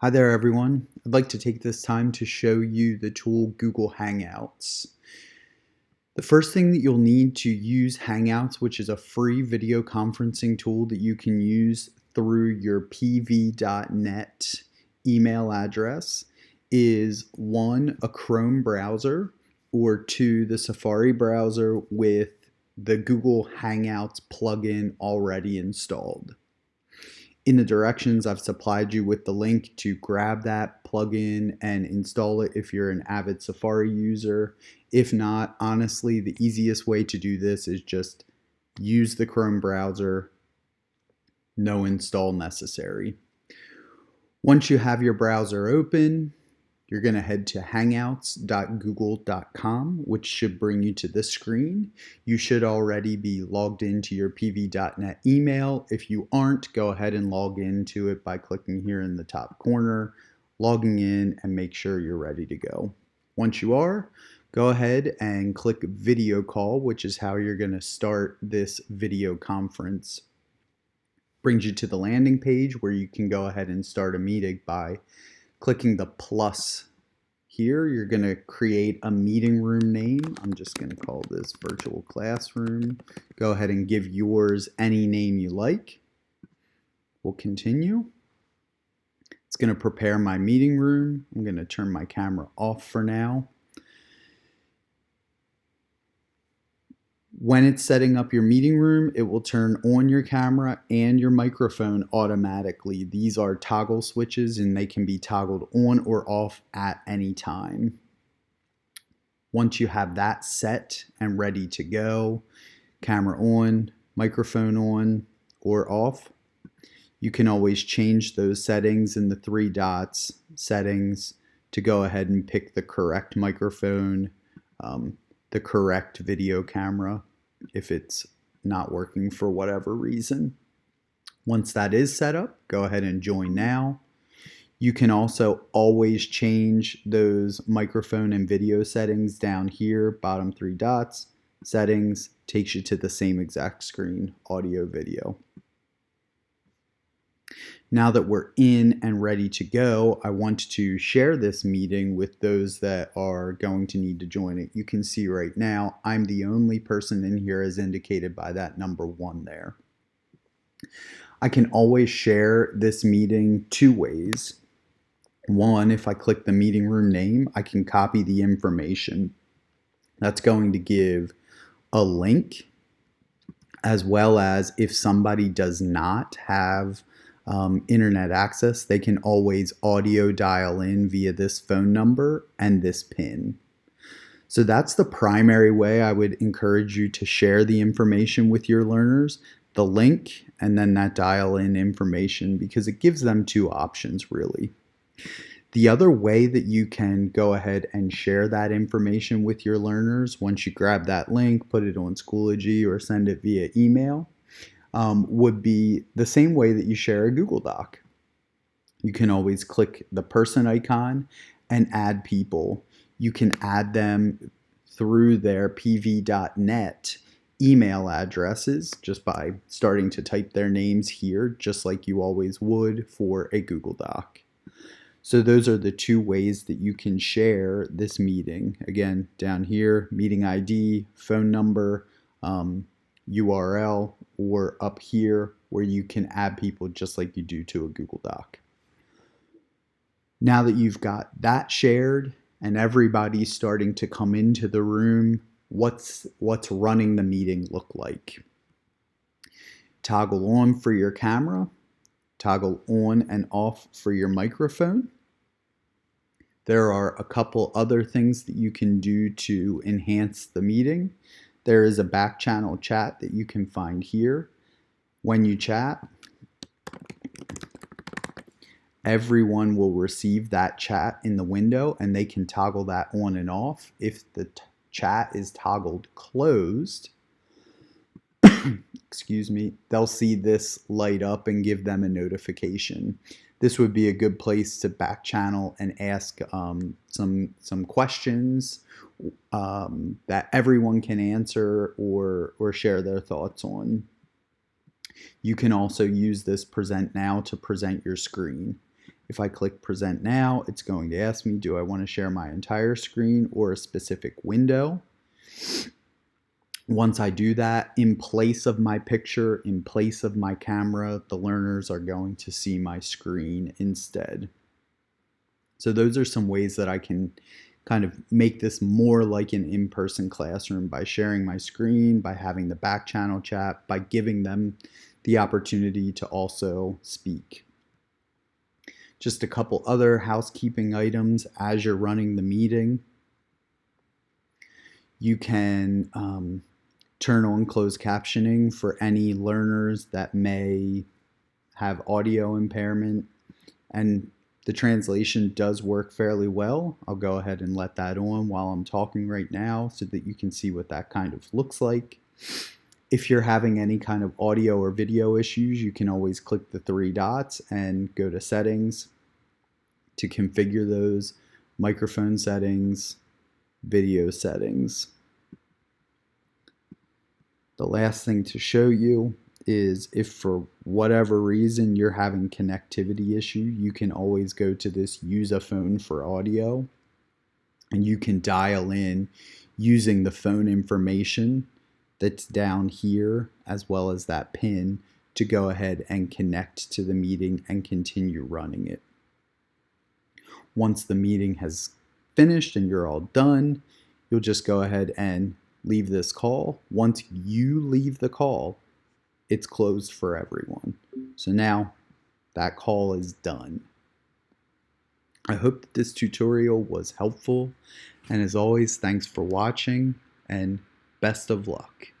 Hi there, everyone. I'd like to take this time to show you the tool Google Hangouts. The first thing that you'll need to use Hangouts, which is a free video conferencing tool that you can use through your pv.net email address, is one, a Chrome browser, or two, the Safari browser with the Google Hangouts plugin already installed. In the directions, I've supplied you with the link to grab that plugin and install it if you're an avid Safari user. If not, honestly, the easiest way to do this is just use the Chrome browser, no install necessary. Once you have your browser open, you're going to head to hangouts.google.com, which should bring you to this screen. You should already be logged into your pv.net email. If you aren't, go ahead and log into it by clicking here in the top corner, logging in, and make sure you're ready to go. Once you are, go ahead and click video call, which is how you're going to start this video conference. Brings you to the landing page where you can go ahead and start a meeting by clicking the plus here. You're going to create a meeting room name. I'm just going to call this virtual classroom. Go ahead and give yours any name you like. We'll continue. It's going to prepare my meeting room. I'm going to turn my camera off for now. When it's setting up your meeting room, it will turn on your camera and your microphone automatically. These are toggle switches and they can be toggled on or off at any time. Once you have that set and ready to go, camera on, microphone on or off, you can always change those settings in the three dots settings to go ahead and pick the correct microphone, the correct video camera if it's not working for whatever reason. Once that is set up, go ahead and join now. You can also always change those microphone and video settings down here, bottom three dots, settings, takes you to the same exact screen, audio, video. Now that we're in and ready to go, I want to share this meeting with those that are going to need to join it. You can see right now, I'm the only person in here as indicated by that number 1 there. I can always share this meeting two ways. One, if I click the meeting room name, I can copy the information. That's going to give a link, as well as if somebody does not have internet access, they can always audio dial in via this phone number and this PIN. So that's the primary way I would encourage you to share the information with your learners, the link and then that dial in information, because it gives them two options really. The other way that you can go ahead and share that information with your learners, once you grab that link, put it on Schoology or send it via email, would be the same way that you share a Google Doc. You can always click the person icon and add people. You can add them through their pv.net email addresses just by starting to type their names here, just like you always would for a Google Doc. So those are the two ways that you can share this meeting. Again, down here, meeting ID, phone number, URL, or up here where you can add people just like you do to a Google Doc. Now that you've got that shared and everybody's starting to come into the room, what's running the meeting look like? Toggle on for your camera, toggle on and off for your microphone. There are a couple other things that you can do to enhance the meeting. There is a back channel chat that you can find here. When you chat, everyone will receive that chat in the window and they can toggle that on and off. If the chat is toggled closed, excuse me, they'll see this light up and give them a notification. This would be a good place to back channel and ask some questions that everyone can answer or share their thoughts on. You can also use this present now to present your screen. If I click present now, it's going to ask me, do I want to share my entire screen or a specific window? Once I do that, in place of my picture, in place of my camera, the learners are going to see my screen instead. So those are some ways that I can kind of make this more like an in-person classroom by sharing my screen, by having the back channel chat, by giving them the opportunity to also speak. Just a couple other housekeeping items as you're running the meeting. You can turn on closed captioning for any learners that may have audio impairment, and the translation does work fairly well. I'll go ahead and let that on while I'm talking right now so that you can see what that kind of looks like. If you're having any kind of audio or video issues, you can always click the three dots and go to settings to configure those: microphone settings, video settings. The last thing to show you is if for whatever reason you're having connectivity issue, you can always go to this use a phone for audio, and you can dial in using the phone information that's down here as well as that pin to go ahead and connect to the meeting and continue running it. Once the meeting has finished and you're all done, you'll just go ahead and leave this call. Once you leave the call, it's closed for everyone. So now that call is done. I hope that this tutorial was helpful, and as always, thanks for watching and best of luck.